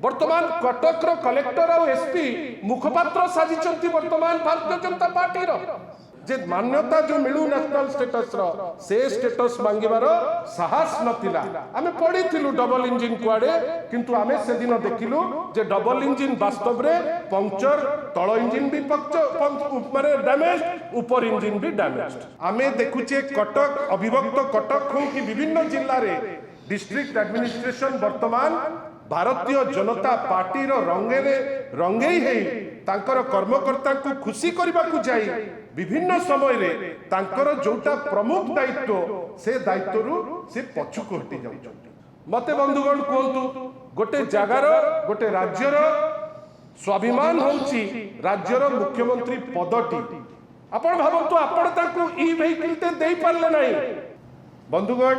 वर्तमान कटक कलेक्टर और एसपी मुखपात्र साजिचंती वर्तमान भारतीय जनता पार्टी जे मान्यता जो मिलू नेशनल स्टेटस से स्टेटस मांगिबार साहस नथिला। आमे पढ़िथिलु डबल इंजिन कुआडे, किंतु आमे से दिन देखिलु जे डबल इंजिन वास्तव रे पंक्चर, तळ इंजिन भी माने डैमेज, ऊपर इंजिन भी डैमेज। आमे देखुचे कटक अविभक्त कटक हो कि विभिन्न जिल्ला रे डिस्ट्रिक्ट एडमिनिस्ट्रेशन वर्तमान भारतीय जनता पार्टी रंगेई है तांकर कर्मकर्ता को खुशी करने को जाई विभिन्न समय रे तांकर जोटा प्रमुख दायित्व से दायित्व से पछुक हटि जाउछन्ति। मते बंधुगण कहतु गोटे जगार गोटे राज्यर स्वाभिमान होउची राज्यर मुख्यमंत्री पदटी। आपण भाबंतु आपण तांको ई वेहिकल ते देई पारले नाही। बंधुगण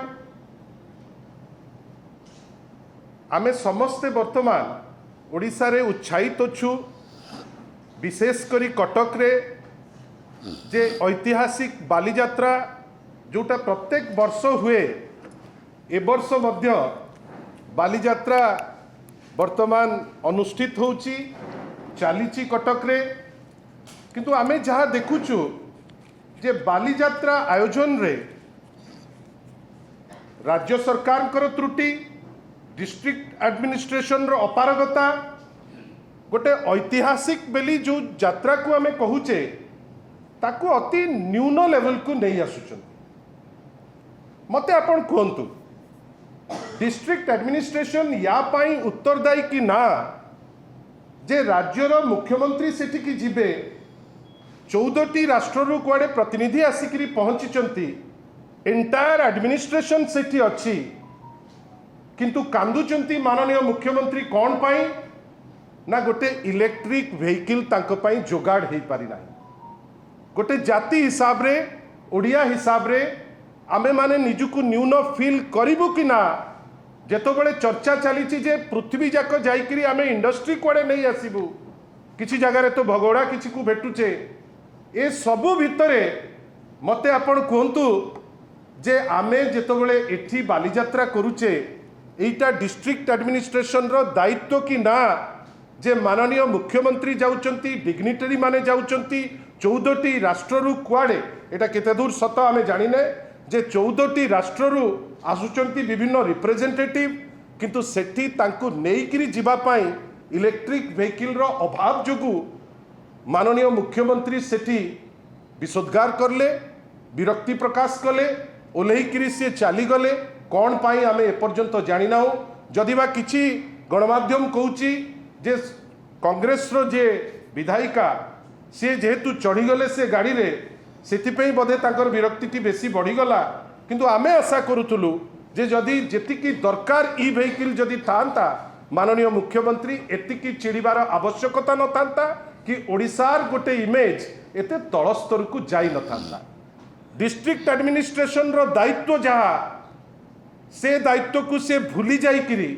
आमे समस्ते वर्तमान ओडिशा रे उत्साहित अछु, विशेष करी कटक रे जे ऐतिहासिक बालीजात्रा जोटा प्रत्येक वर्ष हुए ए वर्ष मध्य बालीजात्रा वर्तमान अनुष्ठित होउची चालीची कटक रे। किंतु आमे जहाँ देखुचु जे बालीजात्रा आयोजन रे राज्य सरकार कर त्रुटि, डिस्ट्रिक्ट एडमिनिस्ट्रेशन रो अपारगता, गोटे ऐतिहासिक बेली जो यात्रा को आमे कहूचे ताकू अति न्यून लेवल को नहीं आसुचन। मते आपण कहंतु डिस्ट्रिक्ट एडमिनिस्ट्रेशन या पाई उत्तरदायी कि ना जे राज्यर मुख्यमंत्री सेठी की जिबे 14टी राष्ट्र कुआडे प्रतिनिधि आसिकरी पहुंची, एंटायर एडमिनिस्ट्रेशन सेठी अच्छी, किंतु कांदुचंती माननीय मुख्यमंत्री कौन पाई ना गोटे इलेक्ट्रिक व्हीकल तांको पाई जोगाड़ हो पारि ना। गोटे जाति हिसाब रे ओडिया हिसाब रे आमे माने निजुकु न्यून फील करिबु कि ना जेतोबेले चर्चा चली जे पृथ्वी जाक जाइकरी आमे इंडस्ट्री कुआडे नहीं आसीबु, किछि जगह रे तो भगोड़ा किछि को भेटुचे। ए सबु भितरे मते आपण कहंतु जे आमे जेतोबेले एठी बालीजात्रा करूचे एटा डिस्ट्रिक्ट एडमिनिस्ट्रेशन रो दायित्व कि ना जे माननीय मुख्यमंत्री जाउचंती, डिग्निटरी माने जाउचंती 14टी राष्ट्ररू कुआडे। एटा केते दूर सत आमे जानिने जे 14टी राष्ट्ररू आसुचंती विभिन्न रिप्रेजेंटेटिव, किंतु सेठी तांकु नेइकरी जिबा पाई इलेक्ट्रिक व्हीकल रो अभाव जोगु माननीय मुख्यमंत्री सेठी विसोद्गार करले, विरक्ति प्रकाश कले, ओल्हेइकरी से चली गले। कौन पाई आमे एपर्यंत जानी ना। जदिबा किछि गणमाध्यम कहूची जे कांग्रेस रो जे विधायिका सी जेहेतु चढ़ीगले से गाड़ी रे सेतिपई बोधे तांकर विरक्ति बेसी बढ़ीगला, किंतु आमे आशा करूथुलु जे जदि जेतिकी दरकार ई व्हीकल जदि थांता माननीय मुख्यमंत्री एतिकी चिड़ीबार आवश्यकता न थांता कि ओडिशार गोटे इमेज एते तल स्तर को जाई न थांता। डिस्ट्रिक्ट एडमिनिस्ट्रेशन रो दायित्व जहाँ से दायित्व को से भूली जाइकिरी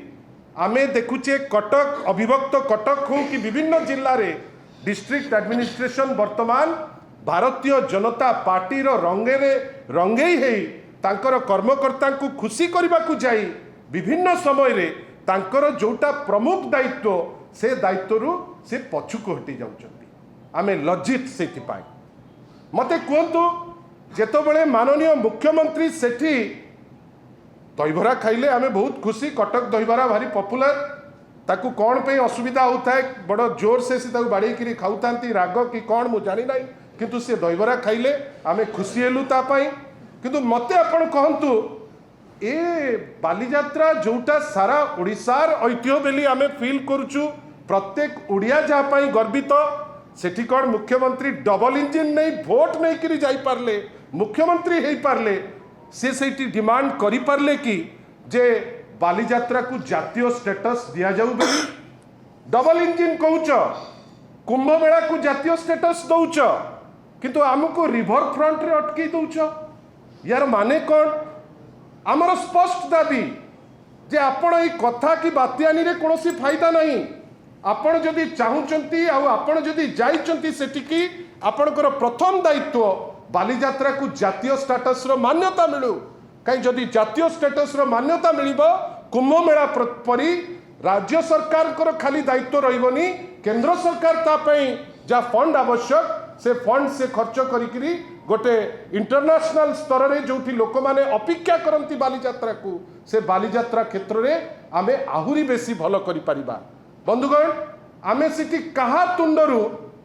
आमे देखुचे कटक अविभक्त कटक हो कि विभिन्न जिल्ला रे डिस्ट्रिक्ट एडमिनिस्ट्रेशन वर्तमान भारतीय जनता पार्टी रो रंगेई है तांकर कर्मकर्ता को खुशी करने को जाई विभिन्न समय रे तांकर जोटा प्रमुख दायित्व से दायित्व से पछुक हटि जाउचंती। आमे लज्जित सेथिपाई। मते कहंतु जेतोबेले माननीय मुख्यमंत्री सेठी दहीबरा खाइले आमे बहुत खुशी, कटक दहीबरा भारी पॉपुलर, ताकू कौन पे असुविधा होता है बड़ जोर से बाड़ी करी खाऊतांती राग कि कौन मु जानी ना, किंतु से दहीबरा खाइले आमे खुशी हेलु ता पाई। किंतु मते आपण कहंतु ए बालीजात्रा जोटा सारा ओडिशार ऐतिह्य बेली आमे फील करूचु, प्रत्येक ओडिया जा पाई गर्वित, सेठी कौन मुख्यमंत्री डबल इंजिन नहीं भोट नहीं करी जाई पारले, मुख्यमंत्री हेई पारले, से सेठी डिमांड करि पारले कि जे बालीजात्रा को जातीय स्टेटस दिया जाऊ बेली। डबल इंजिन कहूच, कुंभ मेला को जातीय स्टेटस दौच, किंतु आमको रिवर फ्रंट रे अटकी दौच। यार माने कौन? आमर स्पष्ट दाबी जे आपण ई कथा कि बात्यानी रे कोनोसी फायदा नहीं। आपण जदि चाहुचंती आ आपण जदि जाइचंती सेटिकी आपणकर प्रथम दायित्व बालीजात्रा को जातीय स्टेटस रो मान्यता मिलू। कहीं जदि जातीय स्टेटस रो मान्यता मिलिबो कुंभ मेला परी राज्य सरकार को खाली दायित्व रही केंद्र सरकार तापाई जा फंड आवश्यक से फंड से खर्च करी गोटे इंटरनेशनल स्तर में जो लोक मैंने अपेक्षा करती बालीजात्रा को से बालीजात्रा क्षेत्र में आमे आहुरी बेसी भल कर बंधुगण आमे सिटी कहा तुंडरू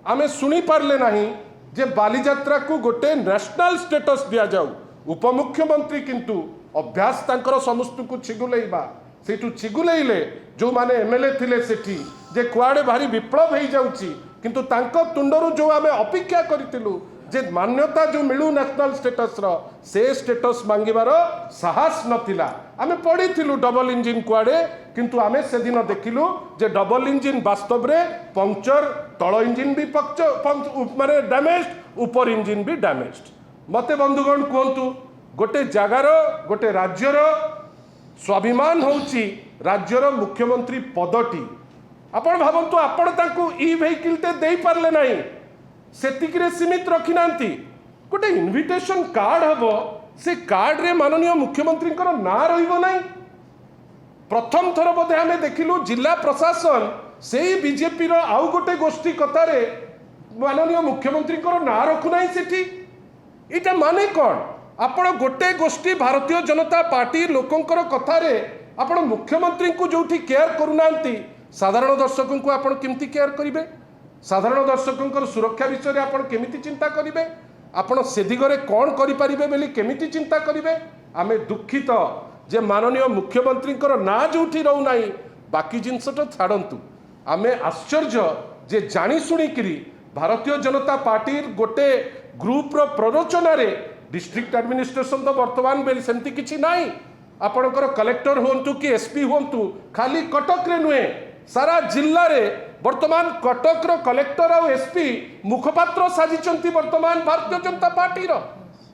आमे सुनी पारले नहीं जे बालीजात्रा को गोटे नेशनल स्टेटस दिया जाऊ उपमुख्यमंत्री किंतु अभ्यास तांकर समस्त को छिगुलेबा सेठू छिगुलेइले जो माने एमएलए थिले सेठी जे कुआडे भारी विप्लव हो जाउची किंतु तांको तुंडरू जो आमे अपेक्षा करितिलु जे मान्यता जो मिलू नेशनल स्टेटस रो से स्टेटस मांगिबार साहस नथिला आमे पढ़िथिलु डबल इंजिन कुआडे किंतु आमे से दिन देखिलु जे डबल इंजिन वास्तव रे पंक्चर तळ इंजिन भी माने डैमेज ऊपर इंजिन भी डैमेज मते बंधुगण कहतु गोटे जगार गोटे राज्यर स्वाभिमान होउची राज्यर मुख्यमंत्री पदटी आपण भावंतु आपण तांकू ई वेहिकल ते देई पारले नाही सेतिकिरे सीमित रखी नांती गोटे इनविटेशन कार्ड हबो से कार्ड रे माननीय मुख्यमंत्री ना रहिबो नाही प्रथम थर बोधे आमे देखिलु जिला प्रशासन से बीजेपी रो आउ गोटे गोष्ठी कथारे माननीय मुख्यमंत्री ना रखु नाही सेठी इटा माने कौन आपण गोटे गोष्ठी भारतीय जनता पार्टी लोकंकर कथारे आपण मुख्यमंत्री को जोठी केयर करूनांती साधारण दर्शकों को आपण केमती केयर करिवे साधारण दर्शकों सुरक्षा विषय में आपण केमिति चिंता करिवे आपण से दिगरे कौन करि परिबे बेली केमिति चिंता करिवे आमे दुखित जे माननीय मुख्यमंत्री ना जोठी रहू नाही बाकी जिनसटा छाड़ंतु आमे आश्चर्य जे जानी शुणिकी भारतीय जनता पार्टी गोटे ग्रुप रो प्ररोचना रे डिस्ट्रिक्ट एडमिनिस्ट्रेशन तो वर्तमान बेली सेमती किछि नाही आपणकर कलेक्टर होंतु कि एसपी होंतु खाली कटक रे नुहे सारा जिल्ला रे वर्तमान कटक रो कलेक्टर और एसपी मुखपात्र साजिचंती वर्तमान भारतीय जनता पार्टी रो